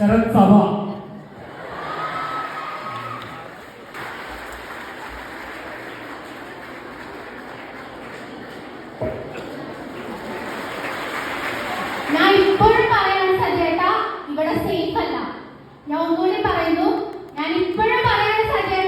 ശരത് സഭ. ഞാൻ ഇപ്പോഴും പറയാണ് സജേട്ടാ, ഇവിടെ സേഫ് അല്ല. ഞാൻ ഒന്നുകൂടി പറയുന്നു, ഞാൻ ഇപ്പോഴും പറയാണ് സജേട്ടാ,